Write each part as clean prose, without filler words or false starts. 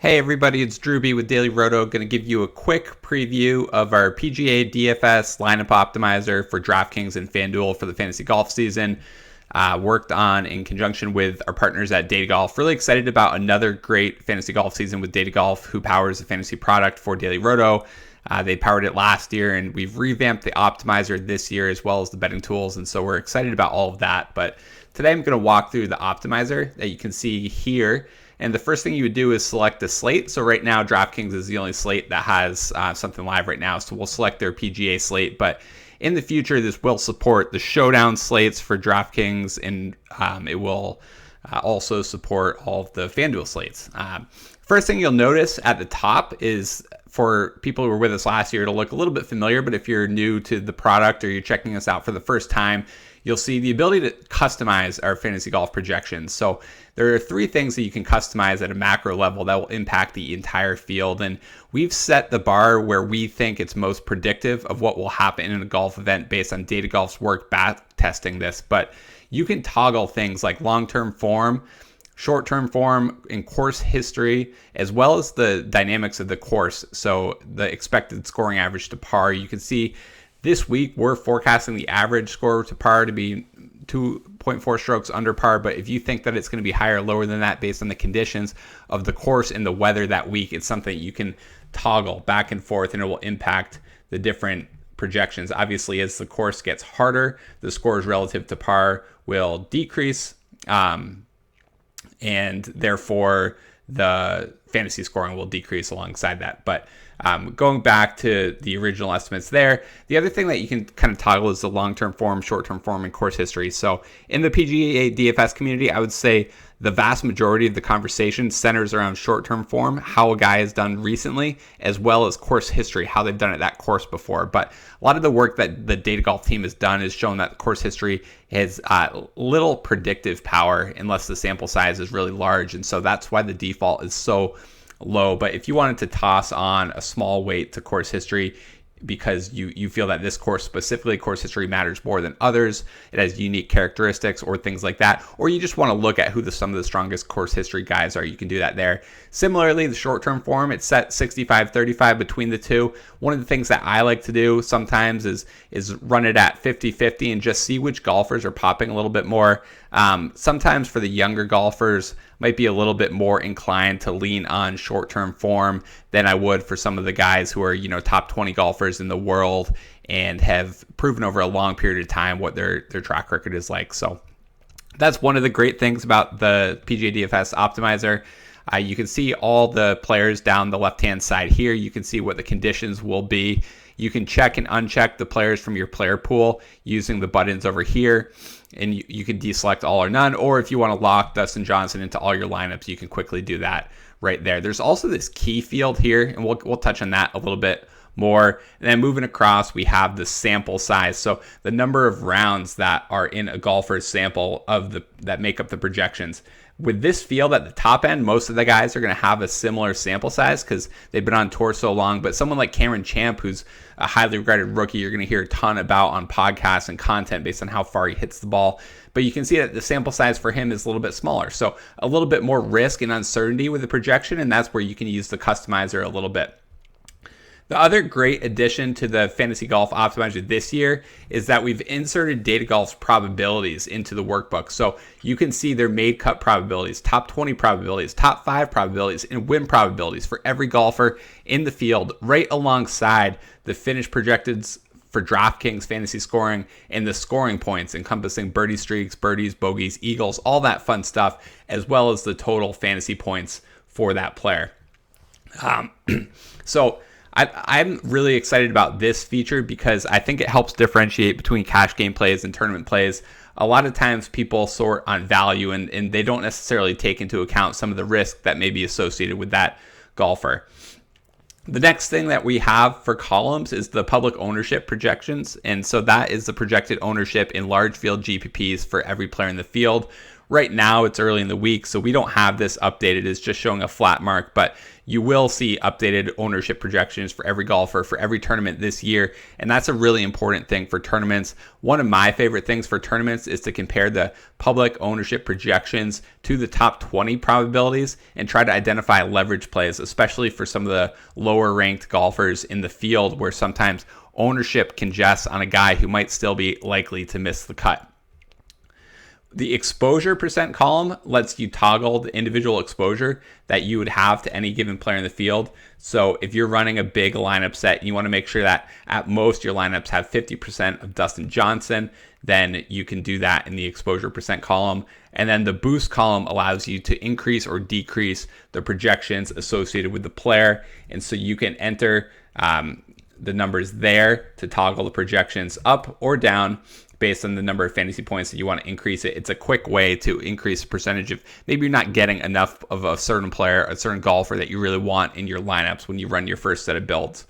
Hey everybody, it's Drewby with DailyRoto. Going to give you a quick preview of our PGA DFS lineup optimizer for DraftKings and Fanduel for the fantasy golf season. Worked on in conjunction with our partners at Data Golf. Really excited about another great fantasy golf season with Data Golf, who powers the fantasy product for DailyRoto. They powered it last year, and we've revamped the optimizer this year as well as the betting tools, and so we're excited about all of that. But today I'm going to walk through the optimizer that you can see here. And the first thing you would do is select the slate. So right now, DraftKings is the only slate that has something live right now. So we'll select their PGA slate. But in the future, this will support the showdown slates for DraftKings, and it will also support all of the FanDuel slates. First thing you'll notice at the top is, for people who were with us last year, it'll look a little bit familiar, but if you're new to the product or you're checking us out for the first time, you'll see the ability to customize our fantasy golf projections. So there are three things that you can customize at a macro level that will impact the entire field. And we've set the bar where we think it's most predictive of what will happen in a golf event based on Data Golf's work back testing this. But you can toggle things like long-term form, short-term form, and course history, as well as the dynamics of the course. So the expected scoring average to par. You can see this week we're forecasting the average score to par to be 2.4 strokes under par, but if you think that it's going to be higher or lower than that based on the conditions of the course and the weather that week, it's something you can toggle back and forth, and it will impact the different projections. Obviously, as the course gets harder, the scores relative to par will decrease, and therefore the fantasy scoring will decrease alongside that. But going back to the original estimates there, the other thing that you can kind of toggle is the long-term form, short-term form, and course history. So in the PGA DFS community, I would say the vast majority of the conversation centers around short-term form, how a guy has done recently, as well as course history, how they've done at that course before. But a lot of the work that the Data Golf team has done is shown that the course history has little predictive power unless the sample size is really large. And so that's why the default is so low. But if you wanted to toss on a small weight to course history because you feel that this course, specifically course history, matters more than others, it has unique characteristics or things like that, or you just want to look at who some of the strongest course history guys are, you can do that there. Similarly, the short-term form, it's set 65-35 between the two. One of the things that I like to do sometimes is run it at 50-50 and just see which golfers are popping a little bit more. Sometimes for the younger golfers, might be a little bit more inclined to lean on short-term form than I would for some of the guys who are, top 20 golfers in the world and have proven over a long period of time what their track record is like. So that's one of the great things about the PGA DFS optimizer. You can see all the players down the left-hand side here. You can see what the conditions will be. You can check and uncheck the players from your player pool using the buttons over here, and you can deselect all or none, or if you want to lock Dustin Johnson into all your lineups, you can quickly do that right there. There's also this key field here, and we'll touch on that a little bit more. And then moving across, we have the sample size. So the number of rounds that are in a golfer's sample that make up the projections. With this field at the top end, most of the guys are going to have a similar sample size because they've been on tour so long. But someone like Cameron Champ, who's a highly regarded rookie, you're going to hear a ton about on podcasts and content based on how far he hits the ball. But you can see that the sample size for him is a little bit smaller. So a little bit more risk and uncertainty with the projection, and that's where you can use the customizer a little bit. The other great addition to the Fantasy Golf Optimizer this year is that we've inserted Data Golf's probabilities into the workbook. So you can see their made cut probabilities, top 20 probabilities, top 5 probabilities, and win probabilities for every golfer in the field right alongside the finish projecteds for DraftKings fantasy scoring and the scoring points encompassing birdie streaks, birdies, bogeys, eagles, all that fun stuff, as well as the total fantasy points for that player. I'm really excited about this feature because I think it helps differentiate between cash game plays and tournament plays. A lot of times people sort on value and they don't necessarily take into account some of the risk that may be associated with that golfer. The next thing that we have for columns is the public ownership projections. And so that is the projected ownership in large field GPPs for every player in the field. Right now, it's early in the week, so we don't have this updated. It's just showing a flat mark, but you will see updated ownership projections for every golfer for every tournament this year, and that's a really important thing for tournaments. One of my favorite things for tournaments is to compare the public ownership projections to the top 20 probabilities and try to identify leverage plays, especially for some of the lower ranked golfers in the field where sometimes ownership congests on a guy who might still be likely to miss the cut. The exposure percent column lets you toggle the individual exposure that you would have to any given player in the field. So if you're running a big lineup set and you want to make sure that at most your lineups have 50% of Dustin Johnson, then you can do that in the exposure percent column. And then the boost column allows you to increase or decrease the projections associated with the player. And so you can enter the numbers there to toggle the projections up or down based on the number of fantasy points that you want to increase it. It's a quick way to increase the percentage of maybe you're not getting enough of a certain player, a certain golfer that you really want in your lineups when you run your first set of builds.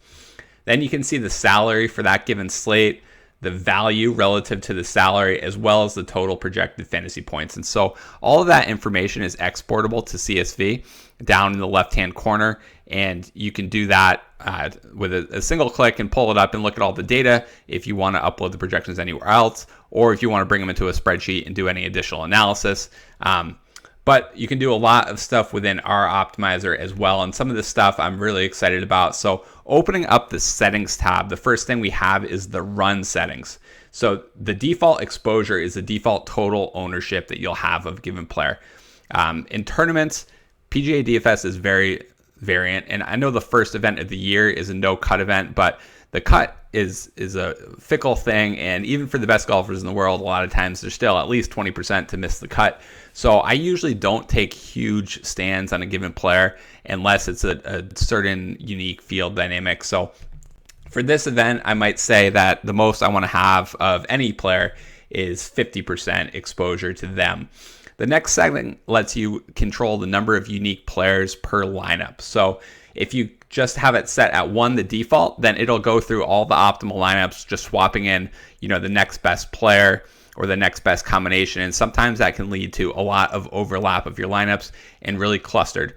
Then you can see the salary for that given slate, the value relative to the salary, as well as the total projected fantasy points. And so all of that information is exportable to CSV down in the left-hand corner, and you can do that with a single click and pull it up and look at all the data if you want to upload the projections anywhere else, or if you want to bring them into a spreadsheet and do any additional analysis. But you can do a lot of stuff within our optimizer as well, and some of this stuff I'm really excited about. So opening up the settings tab, the first thing we have is the run settings. So the default exposure is the default total ownership that you'll have of a given player. In tournaments, PGA DFS is very variant, and I know the first event of the year is a no cut event, but the cut is a fickle thing, and even for the best golfers in the world, a lot of times there's still at least 20% to miss the cut. So I usually don't take huge stands on a given player unless it's a certain unique field dynamic. So for this event, I might say that the most I want to have of any player is 50% exposure to them. The next segment lets you control the number of unique players per lineup. So if you just have it set at 1, the default, then it'll go through all the optimal lineups, just swapping in, the next best player or the next best combination. And sometimes that can lead to a lot of overlap of your lineups and really clustered.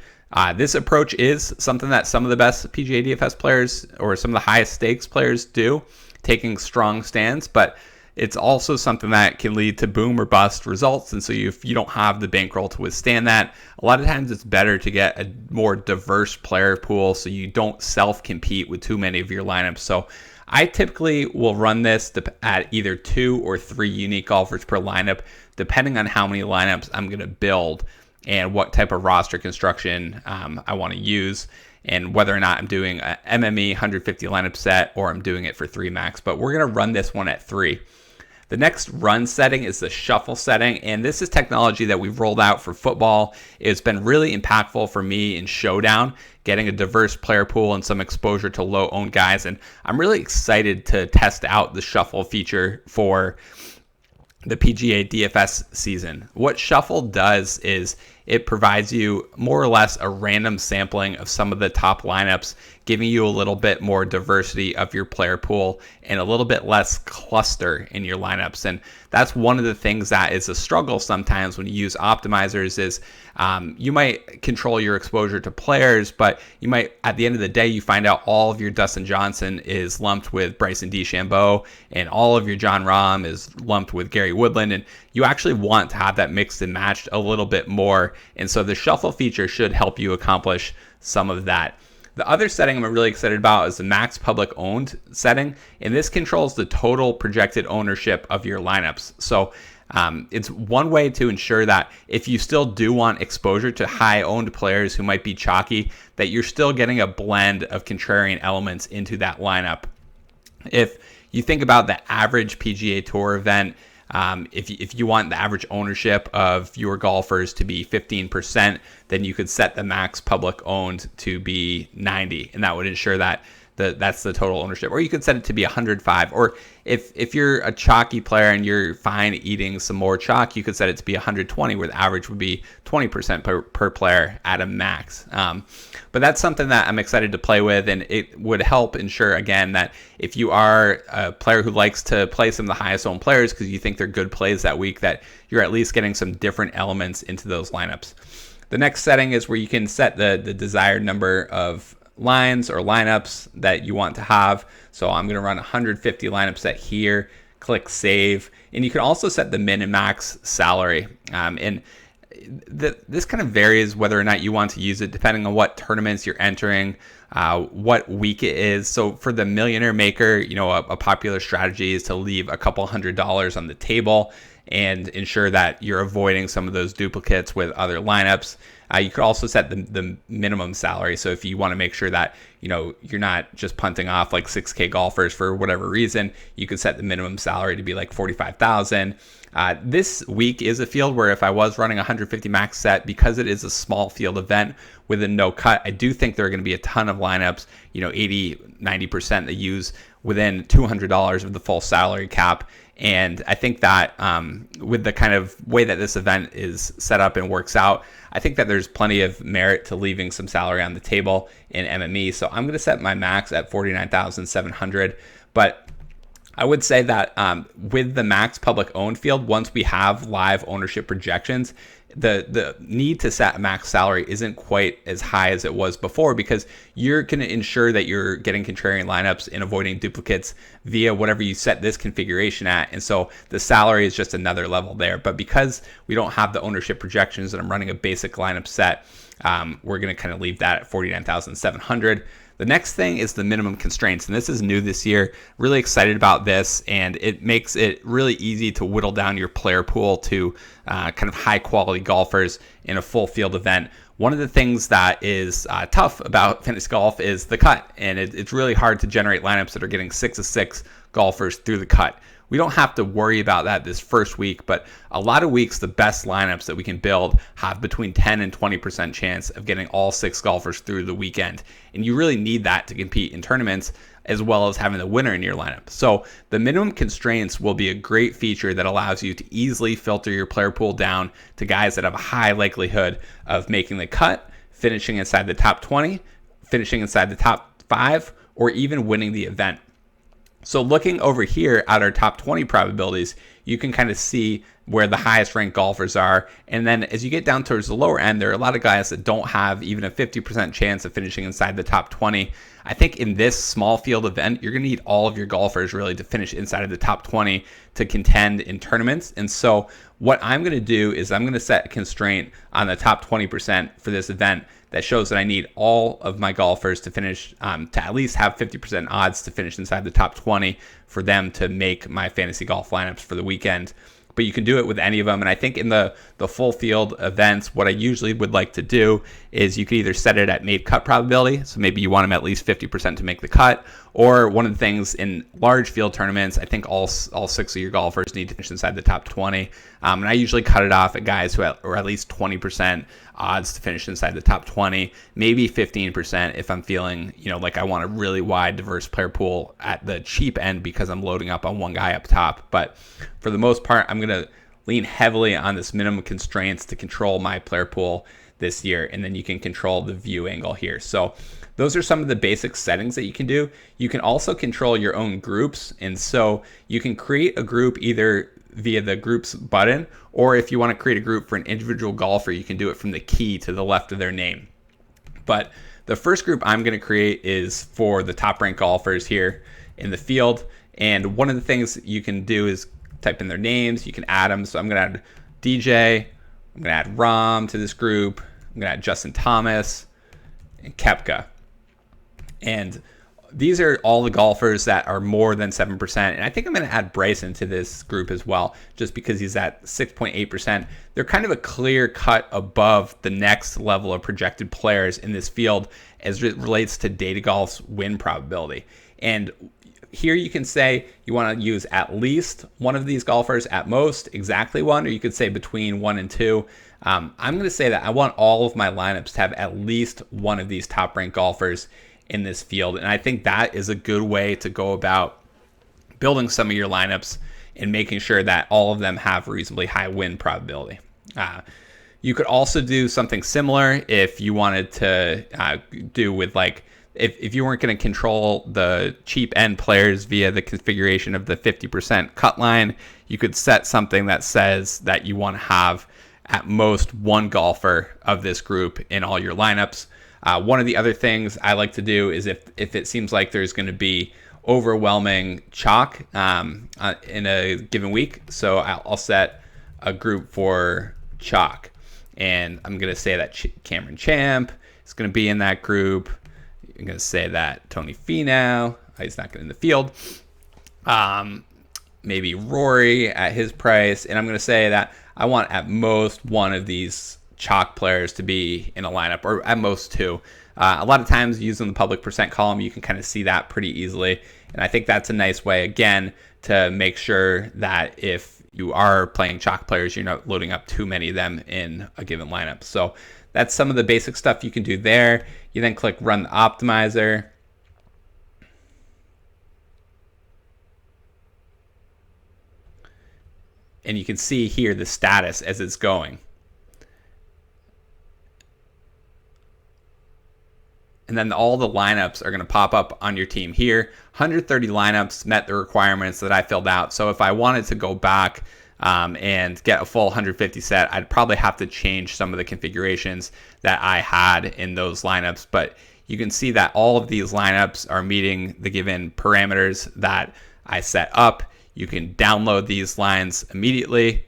This approach is something that some of the best PGA DFS players or some of the highest stakes players do, taking strong stands, but it's also something that can lead to boom or bust results. And so if you don't have the bankroll to withstand that, a lot of times it's better to get a more diverse player pool so you don't self-compete with too many of your lineups. So I typically will run this at either 2 or 3 unique golfers per lineup, depending on how many lineups I'm going to build and what type of roster construction I want to use, and whether or not I'm doing a MME 150 lineup set or I'm doing it for 3 max. But we're going to run this one at 3. The next run setting is the shuffle setting, and this is technology that we've rolled out for football. It's been really impactful for me in Showdown, getting a diverse player pool and some exposure to low-owned guys, and I'm really excited to test out the shuffle feature for the PGA DFS season. What shuffle does is it provides you more or less a random sampling of some of the top lineups, giving you a little bit more diversity of your player pool and a little bit less cluster in your lineups. And that's one of the things that is a struggle sometimes when you use optimizers is you might control your exposure to players, but you might, at the end of the day, you find out all of your Dustin Johnson is lumped with Bryson DeChambeau and all of your John Rahm is lumped with Gary Woodland. And you actually want to have that mixed and matched a little bit more. And so the shuffle feature should help you accomplish some of that. The other setting I'm really excited about is the max public owned setting, and this controls the total projected ownership of your lineups. So it's one way to ensure that if you still do want exposure to high owned players who might be chalky, that you're still getting a blend of contrarian elements into that lineup. If you think about the average PGA Tour event, if you want the average ownership of your golfers to be 15%, then you could set the max public owned to be 90, and that would ensure that that's the total ownership. Or you could set it to be 105. Or if you're a chalky player and you're fine eating some more chalk, you could set it to be 120, where the average would be 20% per player at a max. But that's something that I'm excited to play with, and it would help ensure, again, that if you are a player who likes to play some of the highest owned players because you think they're good plays that week, that you're at least getting some different elements into those lineups. The next setting is where you can set the desired number of lines or lineups that you want to have. So I'm going to run 150 lineup set here, click save, and you can also set the min and max salary. This kind of varies whether or not you want to use it depending on what tournaments you're entering, what week it is. So for the Millionaire Maker, a popular strategy is to leave a couple $100 on the table and ensure that you're avoiding some of those duplicates with other lineups. You could also set the minimum salary. So if you want to make sure that you're not just punting off like 6K golfers for whatever reason, you could set the minimum salary to be like $45,000. This week is a field where if I was running 150 max set, because it is a small field event with a no cut, I do think there are going to be a ton of lineups, 80, 90% that use within $200 of the full salary cap. And I think that with the kind of way that this event is set up and works out, I think that there's plenty of merit to leaving some salary on the table in MME. So I'm going to set my max at $49,700. But I would say that with the max public owned field, once we have live ownership projections, the need to set a max salary isn't quite as high as it was before, because you're going to ensure that you're getting contrarian lineups and avoiding duplicates via whatever you set this configuration at. And so the salary is just another level there. But because we don't have the ownership projections and I'm running a basic lineup set, we're going to kind of leave that at $49,700. The next thing is the minimum constraints, and this is new this year. Really excited about this, and it makes it really easy to whittle down your player pool to kind of high quality golfers in a full field event. One of the things that is tough about fantasy golf is the cut, and it's really hard to generate lineups that are getting 6 of 6 golfers through the cut. We don't have to worry about that this first week, but a lot of weeks, the best lineups that we can build have between 10 and 20% chance of getting all 6 golfers through the weekend. And you really need that to compete in tournaments, as well as having the winner in your lineup. So the minimum constraints will be a great feature that allows you to easily filter your player pool down to guys that have a high likelihood of making the cut, finishing inside the top 20, finishing inside the top 5, or even winning the event. So looking over here at our top 20 probabilities, you can kind of see where the highest ranked golfers are. And then as you get down towards the lower end, there are a lot of guys that don't have even a 50% chance of finishing inside the top 20. I think in this small field event, you're going to need all of your golfers really to finish inside of the top 20 to contend in tournaments. And so what I'm going to do is I'm going to set a constraint on the top 20% for this event that shows that I need all of my golfers to finish, to at least have 50% odds to finish inside the top 20 for them to make my fantasy golf lineups for the weekend. But you can do it with any of them. And I think in the full field events, what I usually would like to do is you could either set it at made cut probability. So maybe you want them at least 50% to make the cut. Or one of the things in large field tournaments, I think all 6 of your golfers need to finish inside the top 20. And I usually cut it off at guys who are at least 20% odds to finish inside the top 20, maybe 15% if I'm feeling, like I want a really wide, diverse player pool at the cheap end because I'm loading up on one guy up top. But for the most part, I'm going to lean heavily on this minimum constraints to control my player pool this year. And then you can control the view angle here. So those are some of the basic settings that you can do. You can also control your own groups. And so you can create a group either via the groups button, or if you want to create a group for an individual golfer, you can do it from the key to the left of their name. But the first group I'm going to create is for the top ranked golfers here in the field. And one of the things you can do is type in their names. You can add them. So I'm going to add DJ. I'm going to add Rahm to this group. I'm going to add Justin Thomas and Koepka. And these are all the golfers that are more than 7%. And I think I'm going to add Bryson to this group as well, just because he's at 6.8%. They're kind of a clear cut above the next level of projected players in this field as it relates to Data Golf's win probability. And here you can say you want to use at least one of these golfers, at most exactly one, or you could say between 1 and 2. I'm going to say that I want all of my lineups to have at least one of these top ranked golfers in this field. And I think that is a good way to go about building some of your lineups and making sure that all of them have reasonably high win probability. You could also do something similar if you wanted to do with like, if you weren't going to control the cheap end players via the configuration of the 50% cut line, you could set something that says that you want to have at most one golfer of this group in all your lineups. One of the other things I like to do is if it seems like there's going to be overwhelming chalk in a given week, so I'll set a group for chalk, and I'm going to say that Cameron Champ is going to be in that group. I'm going to say that Tony Finau, he's not getting in the field. Maybe Rory at his price. And I'm going to say that I want at most one of these chalk players to be in a lineup, or at most two. A lot of times using the public percent column, you can kind of see that pretty easily. And I think that's a nice way, again, to make sure that if you are playing chalk players, you're not loading up too many of them in a given lineup. So that's some of the basic stuff you can do there. You then click Run the Optimizer. And you can see here the status as it's going. And then all the lineups are going to pop up on your team here. 130 lineups met the requirements that I filled out. So if I wanted to go back and get a full 150 set, I'd probably have to change some of the configurations that I had in those lineups. But you can see that all of these lineups are meeting the given parameters that I set up. You can download these lines immediately,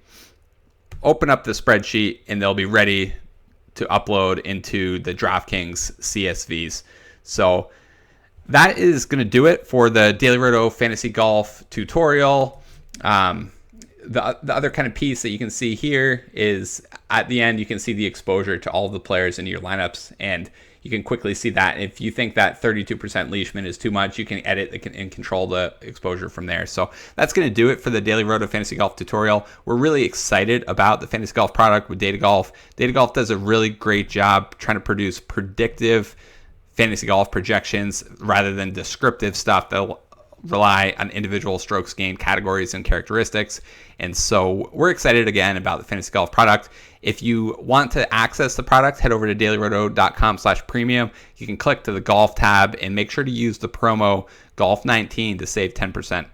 open up the spreadsheet, and they'll be ready to upload into the DraftKings CSVs. So that is going to do it for the DailyRoto Fantasy Golf tutorial. The other kind of piece that you can see here is at the end, you can see the exposure to all of the players in your lineups, and you can quickly see that. If you think that 32% Leishman is too much, you can edit and control the exposure from there. So that's going to do it for the DailyRoto Fantasy Golf tutorial. We're really excited about the Fantasy Golf product with Data Golf. Data Golf does a really great job trying to produce predictive fantasy golf projections rather than descriptive stuff that'll rely on individual strokes gained categories and characteristics. And so we're excited again about the Fantasy Golf product. If you want to access the product, head over to dailyroto.com/premium. You can click to the golf tab and make sure to use the promo golf19 to save 10%.